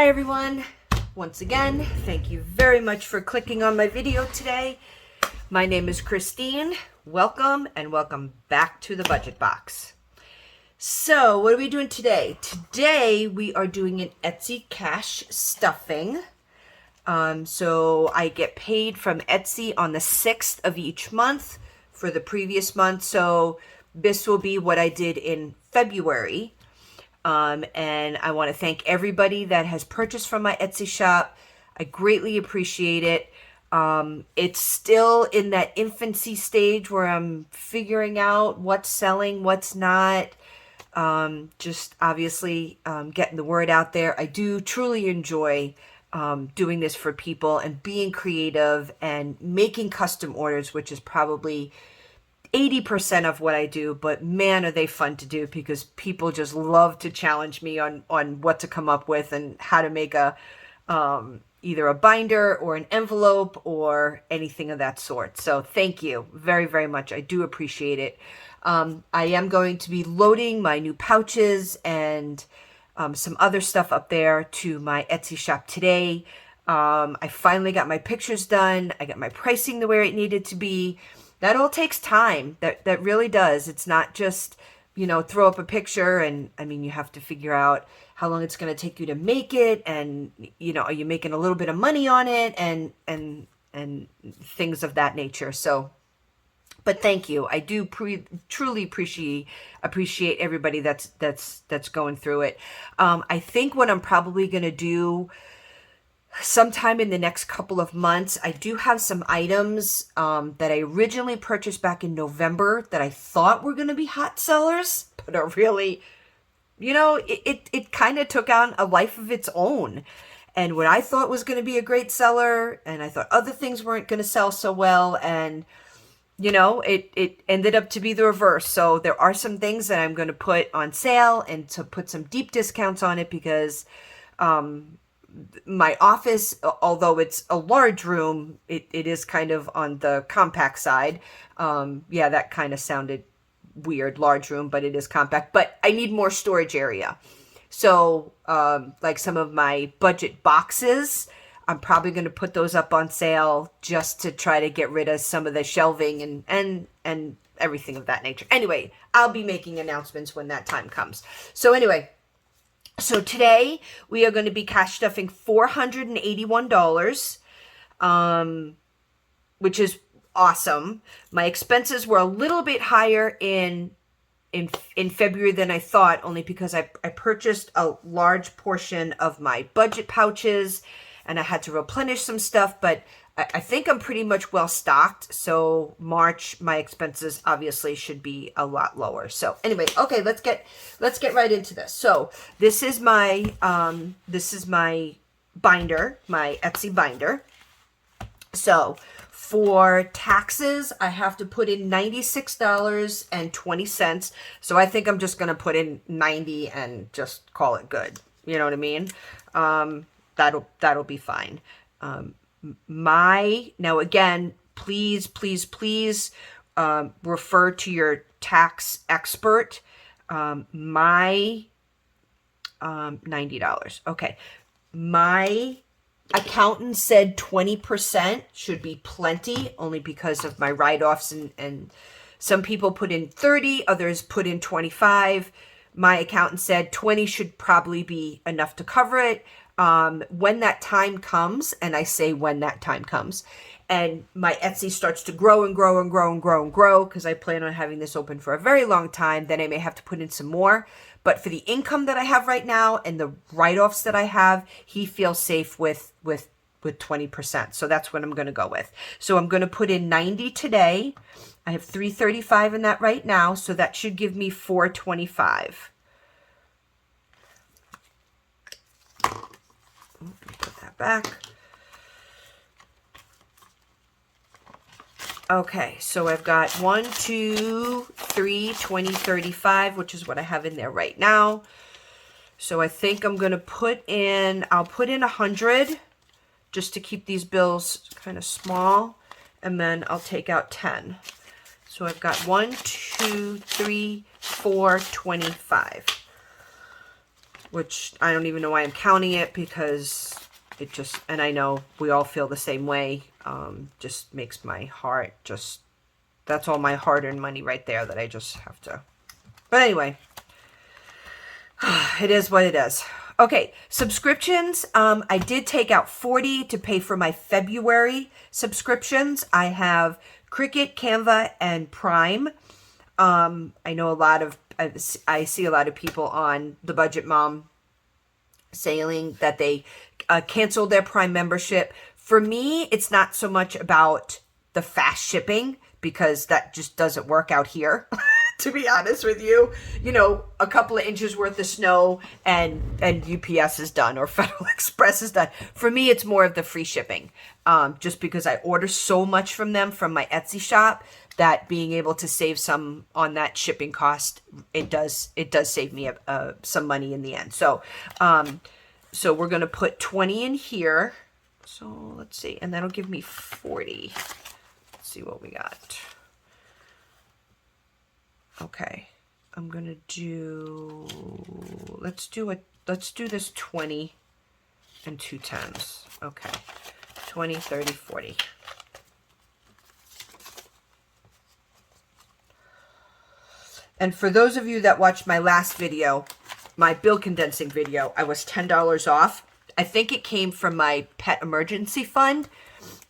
Hi everyone. Once again, thank you very much for clicking on my video today. My name is Christine. Welcome and welcome back to the Budget Box. So what are we doing today? Today we are doing an Etsy cash stuffing. So I get paid from Etsy on the 6th of each month for the previous month. So this will be what I did in February. And I want to thank everybody that has purchased from my Etsy shop. I greatly appreciate it. It's still in that infancy stage where I'm figuring out what's selling, what's not. Just obviously getting the word out there. I do truly enjoy doing this for people and being creative and making custom orders, which is probably 80% of what I do, but man, are they fun to do because people just love to challenge me on what to come up with and how to make a either a binder or an envelope or anything of that sort. So thank you very, very much. I do appreciate it. I am going to be loading my new pouches and some other stuff up there to my Etsy shop today. I finally got my pictures done. I got my pricing the way it needed to be. That all takes time. That really does. It's not just, throw up a picture and, you have to figure out how long it's going to take you to make it and, are you making a little bit of money on it and things of that nature. So, but thank you. I do truly appreciate everybody that's going through it. I think what I'm probably going to do sometime in the next couple of months, I do have some items that I originally purchased back in November that I thought were going to be hot sellers, but are really, it kind of took on a life of its own. And what I thought was going to be a great seller, and I thought other things weren't going to sell so well, and it ended up to be the reverse. So there are some things that I'm going to put on sale and to put some deep discounts on it because my office, although it's a large room, it is kind of on the compact side. Yeah, that kind of sounded weird, large room, but it is compact. But I need more storage area. So like some of my budget boxes, I'm probably going to put those up on sale just to try to get rid of some of the shelving and everything of that nature. Anyway, I'll be making announcements when that time comes. So anyway, so today we are going to be cash stuffing $481, which is awesome. My expenses were a little bit higher in February than I thought, only because I purchased a large portion of my budget pouches and I had to replenish some stuff, but I think I'm pretty much well stocked. So March, my expenses obviously should be a lot lower. So anyway, okay, let's get right into this. So this is my binder, my Etsy binder. So for taxes, I have to put in $96.20. So I think I'm just going to put in 90 and just call it good. You know what I mean? That'll be fine. Now again, please refer to your tax expert. My $90. Okay. My accountant said 20% should be plenty, only because of my write-offs, and some people put in 30, others put in 25. My accountant said 20 should probably be enough to cover it. When that time comes, and I say when that time comes, and my Etsy starts to grow and grow and grow and grow and grow, because I plan on having this open for a very long time, then I may have to put in some more. But for the income that I have right now and the write-offs that I have, he feels safe with 20%. So that's what I'm going to go with. So I'm going to put in 90 today. I have $335 in that right now, so that should give me $425. Put that back. Okay, so I've got 1, 2, 3, 20, 35, which is what I have in there right now. So I think I'm going to I'll put in 100 just to keep these bills kind of small, and then I'll take out 10. So I've got 1, 2, 3, 4, 25. which I don't even know why I'm counting it, because it just, and I know we all feel the same way, just makes my heart just, that's all my hard-earned money right there that I just have to. But anyway, it is what it is. Okay, subscriptions. I did take out $40 to pay for my February subscriptions. I have Cricut, Canva, and Prime. I know a lot of, I see a lot of people on the Budget Mom saying that they canceled their Prime membership. For me, it's not so much about the fast shipping, because that just doesn't work out here. To be honest with you, you know, a couple of inches worth of snow and UPS is done, or Federal Express is done. For me, it's more of the free shipping, just because I order so much from them from my Etsy shop, that being able to save some on that shipping cost, it does save me some money in the end. So, so we're going to put 20 in here. So let's see, and that'll give me 40. Let's see what we got. Okay, I'm gonna do, let's do this 20 and 2 10s. Okay, 20, 30, 40. And for those of you that watched my last video, my bill condensing video, I was $10 off. I think it came from my pet emergency fund.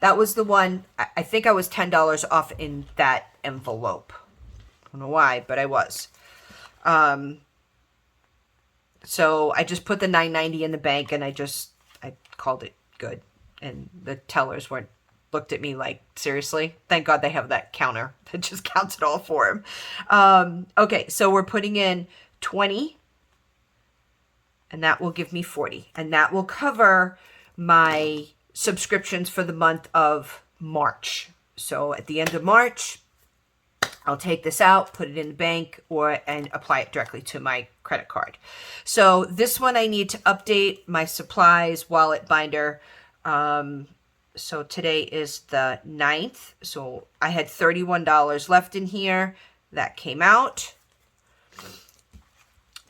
That was the one, I think I was $10 off in that envelope. I don't know why, but I was. So I just put the $9.90 in the bank, and I called it good. And the tellers looked at me like, seriously? Thank God they have that counter that just counts it all for them. Okay, so we're putting in 20, and that will give me 40. And that will cover my subscriptions for the month of March. So at the end of March, I'll take this out, put it in the bank, and apply it directly to my credit card. So this one, I need to update my supplies, wallet, binder. So today is the 9th. So I had $31 left in here. That came out.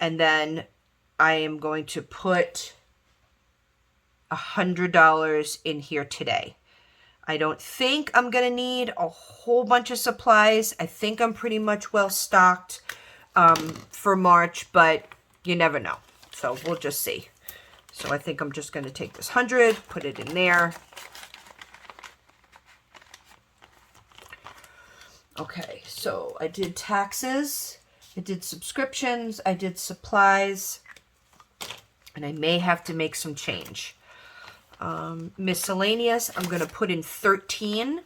And then I am going to put $100 in here today. I don't think I'm going to need a whole bunch of supplies. I think I'm pretty much well stocked for March, but you never know. So we'll just see. So I think I'm just going to take this 100, put it in there. Okay, so I did taxes, I did subscriptions, I did supplies, and I may have to make some change. Miscellaneous, I'm going to put in 13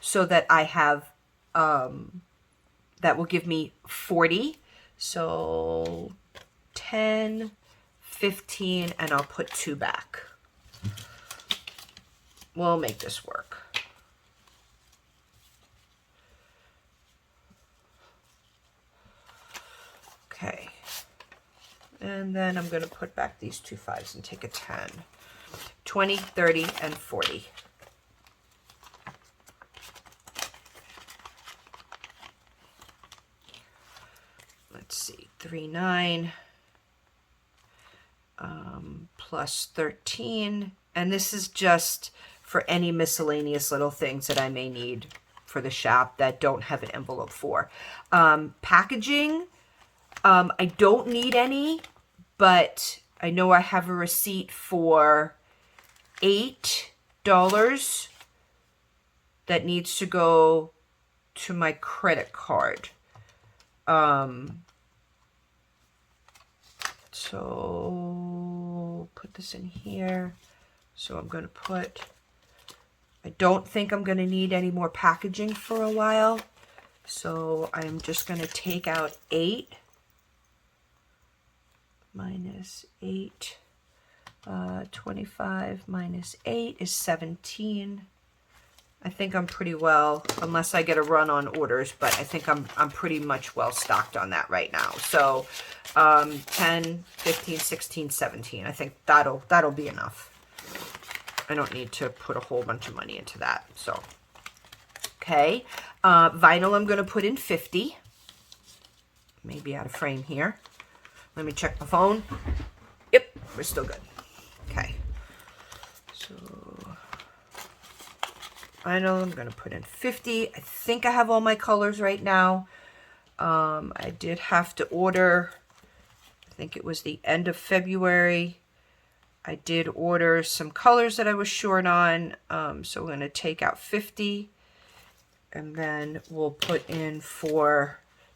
so that I have, that will give me 40. So 10, 15, and I'll put 2 back. We'll make this work. Okay. And then I'm going to put back these 2 5s and take a 10. 20, 30, and 40. Let's see, 3, 9, plus 13. And this is just for any miscellaneous little things that I may need for the shop that don't have an envelope for. Packaging, I don't need any, but I know I have a receipt for $8 that needs to go to my credit card. So put this in here. So I'm going to put, I don't think I'm going to need any more packaging for a while. So I'm just going to take out 8 minus 8. 25 minus 8 is 17. I think I'm pretty well, unless I get a run on orders, but I think I'm pretty much well stocked on that right now. So 10, 15, 16, 17. I think that'll be enough. I don't need to put a whole bunch of money into that. So, okay. Vinyl I'm going to put in 50. Maybe out of frame here. Let me check my phone. Yep. We're still good. Okay. So I know I'm going to put in 50. I think I have all my colors right now. I did have to order, I think it was the end of February. I did order some colors that I was short on. So we're going to take out 50. And then we'll put in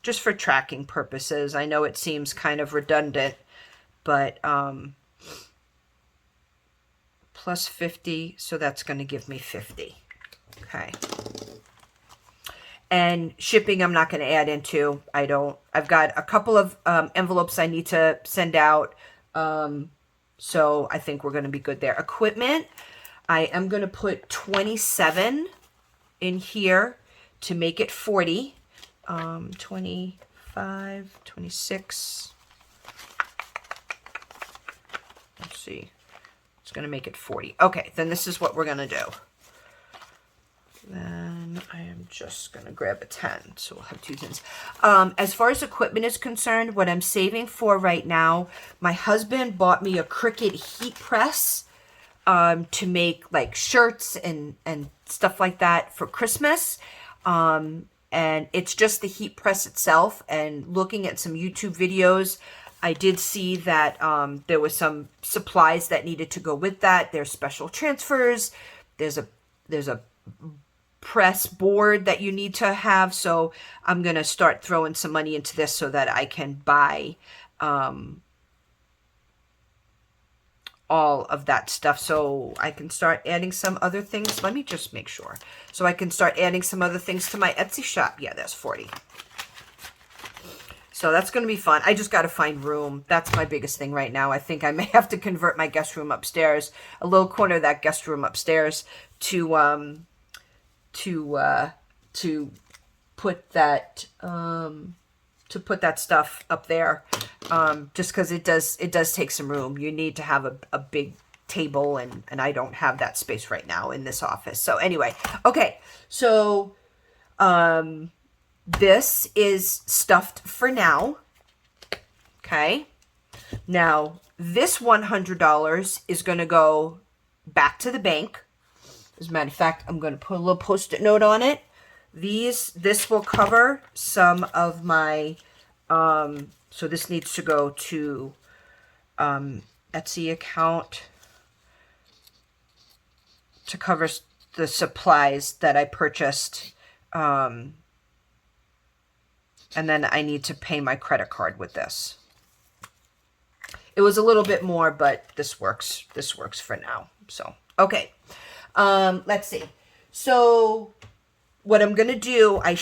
just for tracking purposes. I know it seems kind of redundant, but plus 50, so that's going to give me 50. Okay. And shipping I'm not going to add into. I've got a couple of envelopes I need to send out. So I think we're going to be good there. Equipment, I am going to put 27 in here to make it 40. 25, 26. Let's see. It's going to make it 40. Okay, then this is what we're going to do. Then I am just going to grab a 10. So we'll have 2 tins. As far as equipment is concerned, what I'm saving for right now, my husband bought me a Cricut heat press to make like shirts and stuff like that for Christmas. And it's just the heat press itself. And looking at some YouTube videos, I did see that there was some supplies that needed to go with that. There's special transfers. There's a press board that you need to have. So I'm going to start throwing some money into this so that I can buy all of that stuff, so I can start adding some other things. Let me just make sure. So I can start adding some other things to my Etsy shop. Yeah, that's 40. So that's going to be fun. I just got to find room. That's my biggest thing right now. I think I may have to convert my guest room upstairs, a little corner of that guest room upstairs, to put that stuff up there. Just because it does take some room. You need to have a big table, and I don't have that space right now in this office. So anyway, okay, so this is stuffed for now. Okay, now this $100 is going to go back to the bank. As a matter of fact, I'm going to put a little Post-it note on it. This will cover some of my so this needs to go to Etsy account to cover the supplies that I purchased. And then I need to pay my credit card with this. It was a little bit more, but this works. This works for now. So, okay. Let's see. So what I'm going to do, and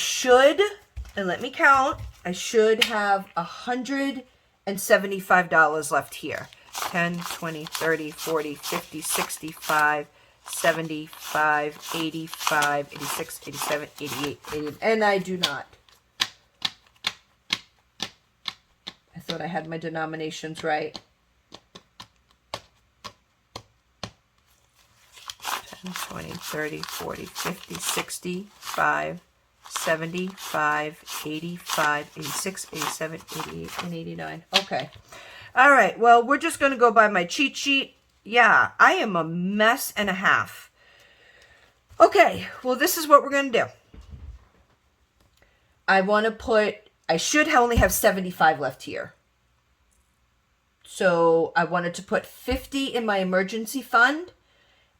let me count, I should have $175 left here. 10, 20, 30, 40, 50, 65, 75, 85, 86, 87, 88, 88. And I do not. I thought I had my denominations right. 10, 20, 30, 40, 50, 65, 75, 85, 86, 87, 88, and 89. Okay. All right. Well, we're just going to go by my cheat sheet. Yeah, I am a mess and a half. Okay. Well, this is what we're going to do. I should only have 75 left here. So I wanted to put 50 in my emergency fund,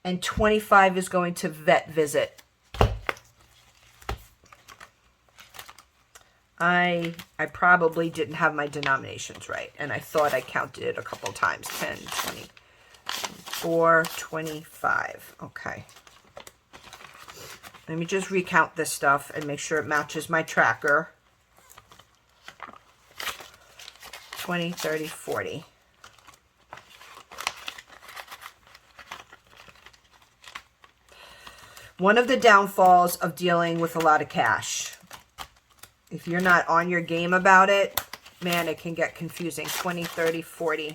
and 25 is going to vet visit. I probably didn't have my denominations right, and I thought I counted it a couple times. 10, 20, 24, 25. Okay. Let me just recount this stuff and make sure it matches my tracker. 20, 30, 40. One of the downfalls of dealing with a lot of cash, if you're not on your game about it, man, it can get confusing. 20, 30, 40.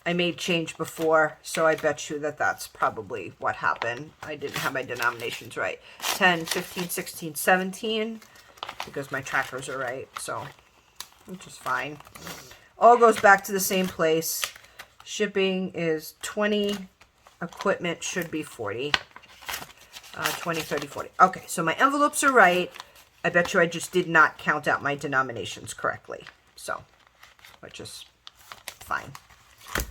I made change before, so I bet you that that's probably what happened. I didn't have my denominations right. 10, 15, 16, 17, because my trackers are right. So which is fine. All goes back to the same place. Shipping is 20. Equipment should be 40. 20, 30, 40. Okay, so my envelopes are right. I bet you I just did not count out my denominations correctly. So, which is fine.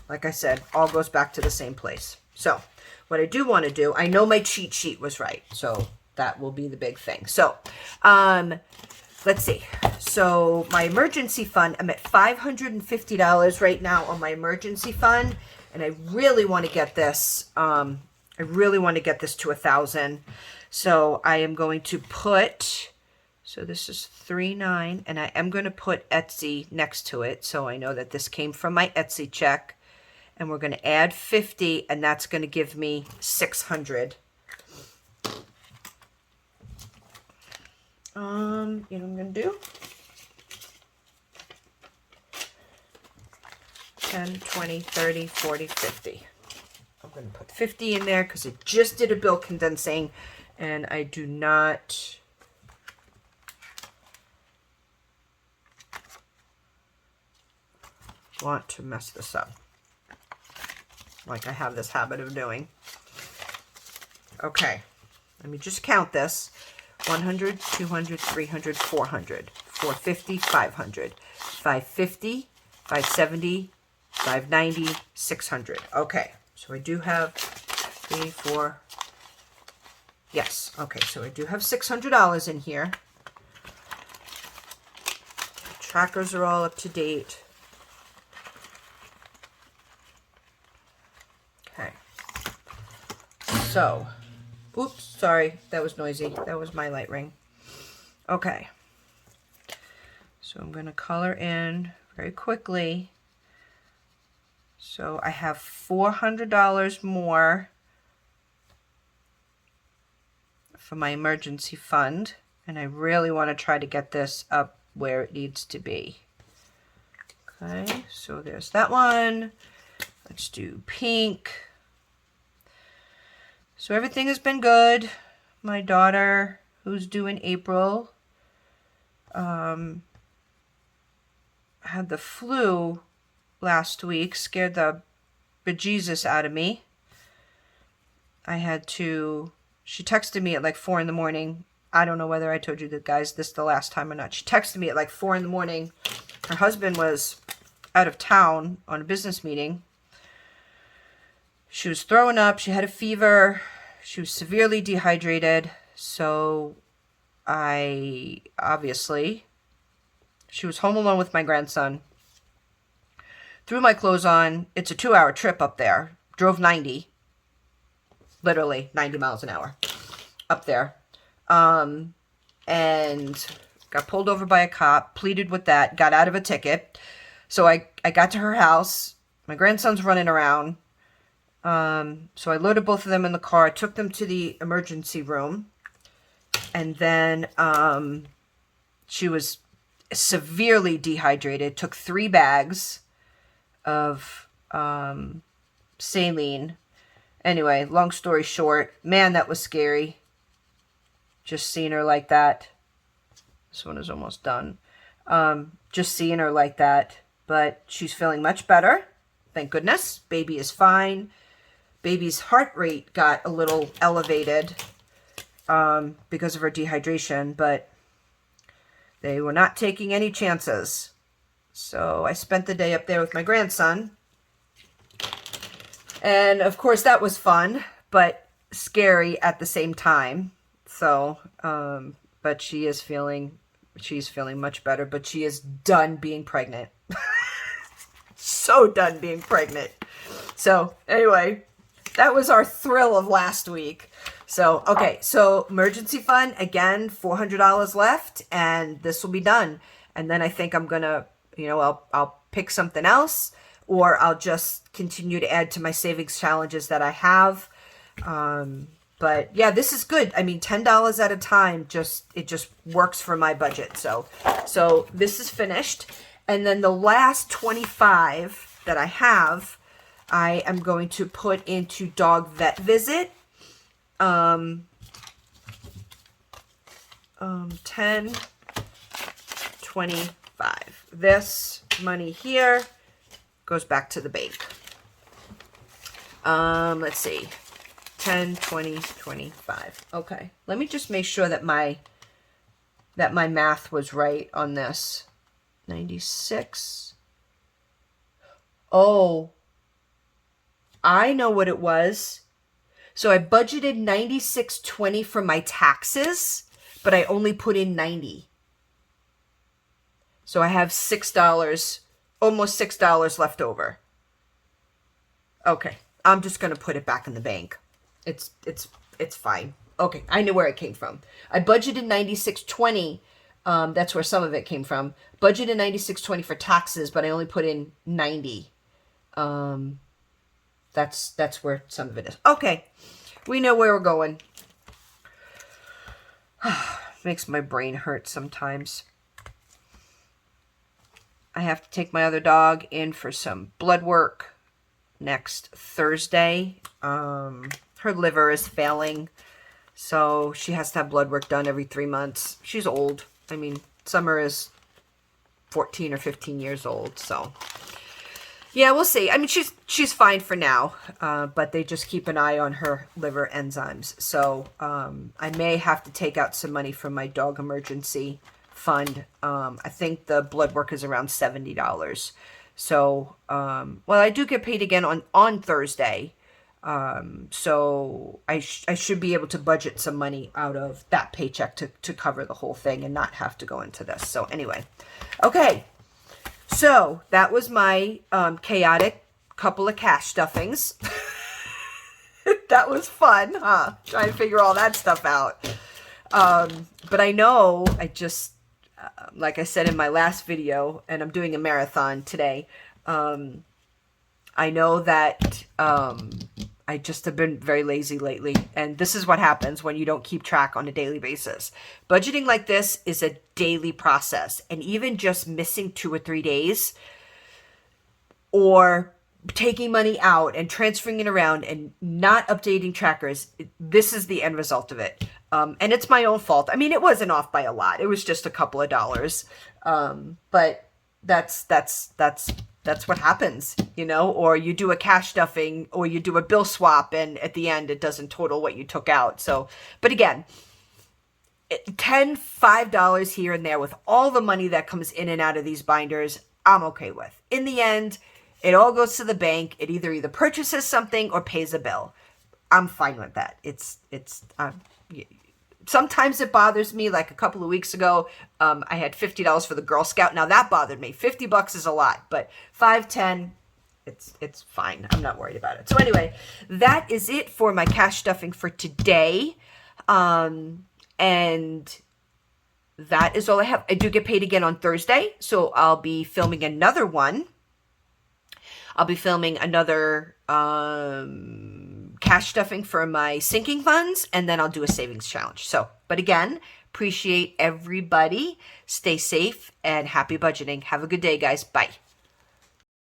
Like I said, all goes back to the same place. So, what I do want to do, I know my cheat sheet was right. So, that will be the big thing. So, let's see. So, my emergency fund, I'm at $550 right now on my emergency fund. And I really want to get this, to 1,000. So, I am going to put... So this is 3.9, and I am going to put Etsy next to it, so I know that this came from my Etsy check. And we're going to add 50, and that's going to give me 600. You know what I'm going to do? 10, 20, 30, 40, 50. I'm going to put 50 in there because it just did a bill condensing, and I do not... want to mess this up like I have this habit of doing. Okay, let me just count this. 100, 200, 300, 400, 450, 500, 550, 570, 590, 600. Okay, so I do have 3, 4. Yes, okay, so I do have $600 in here. Trackers are all up to date. So, oops, sorry, that was noisy. That was my light ring. Okay. So I'm going to color in very quickly. So I have $400 more for my emergency fund. And I really want to try to get this up where it needs to be. Okay, so there's that one. Let's do pink. So everything has been good. My daughter, who's due in April, had the flu last week, scared the bejesus out of me. She texted me at like 4 in the morning. I don't know whether I told you that, guys, this the last time or not. She texted me at like 4 in the morning. Her husband was out of town on a business meeting. She was throwing up. She had a fever. She was severely dehydrated. So she was home alone with my grandson. Threw my clothes on. It's a 2-hour trip up there. Drove 90. Literally 90 miles an hour up there. And got pulled over by a cop. Pleaded with that. Got out of a ticket. So I got to her house. My grandson's running around. So I loaded both of them in the car, took them to the emergency room, and then she was severely dehydrated, took 3 bags of saline. Anyway, long story short, man, that was scary. Just seeing her like that. This one is almost done. Just seeing her like that, but she's feeling much better. Thank goodness. Baby is fine. Baby's heart rate got a little elevated because of her dehydration, but they were not taking any chances. So I spent the day up there with my grandson. And of course that was fun, but scary at the same time. So, but she's feeling much better, but she is done being pregnant. So done being pregnant. So anyway, that was our thrill of last week. So, okay, so emergency fund, again, $400 left, and this will be done. And then I think I'm going to, I'll pick something else, or I'll just continue to add to my savings challenges that I have. But yeah, this is good. I mean, $10 at a time, it just works for my budget. So this is finished. And then the last 25 that I have, I am going to put into dog vet visit. 10, 25. this money here goes back to the bank. Let's see. 10, 20, 25. Okay. Let me just make sure that my math was right on this. 96. Oh, I know what it was. So I budgeted 96.20 for my taxes, but I only put in 90. So I have $6, almost $6 left over. Okay. I'm just going to put it back in the bank. It's fine. Okay, I know where it came from. I budgeted 96.20. That's where some of it came from. Budgeted 96.20 for taxes, but I only put in 90. That's where some of it is. Okay, we know where we're going. Makes my brain hurt sometimes. I have to take my other dog in for some blood work next Thursday. Her liver is failing, so she has to have blood work done every 3 months. She's old. I mean, Summer is 14 or 15 years old, so yeah, we'll see. I mean, she's fine for now, but they just keep an eye on her liver enzymes. So I may have to take out some money from my dog emergency fund. I think the blood work is around $70. So, well, I do get paid again on Thursday. So I should be able to budget some money out of that paycheck to cover the whole thing and not have to go into this. So anyway, okay. So that was my, chaotic couple of cash stuffings. That was fun, huh? Trying to figure all that stuff out. But I know I just, like I said in my last video, and I'm doing a marathon today, I know that I just have been very lazy lately, and this is what happens when you don't keep track on a daily basis. Budgeting like this is a daily process, and even just missing 2 or 3 days or taking money out and transferring it around and not updating trackers, this is the end result of it. And it's my own fault. I mean, it wasn't off by a lot. It was just a couple of dollars. But that's what happens, you know, or you do a cash stuffing or you do a bill swap and at the end it doesn't total what you took out. So, but again, $10, $5 here and there with all the money that comes in and out of these binders, I'm okay with. In the end, it all goes to the bank. It either purchases something or pays a bill. I'm fine with that. Sometimes it bothers me. Like a couple of weeks ago, I had $50 for the Girl Scout. Now that bothered me. $50 is a lot, but $5, $10, it's fine. I'm not worried about it. So anyway, that is it for my cash stuffing for today. And that is all I have. I do get paid again on Thursday, so I'll be filming another one. I'll be filming another cash stuffing for my sinking funds, and then I'll do a savings challenge. So, but again, appreciate everybody. Stay safe and happy budgeting. Have a good day, guys. Bye.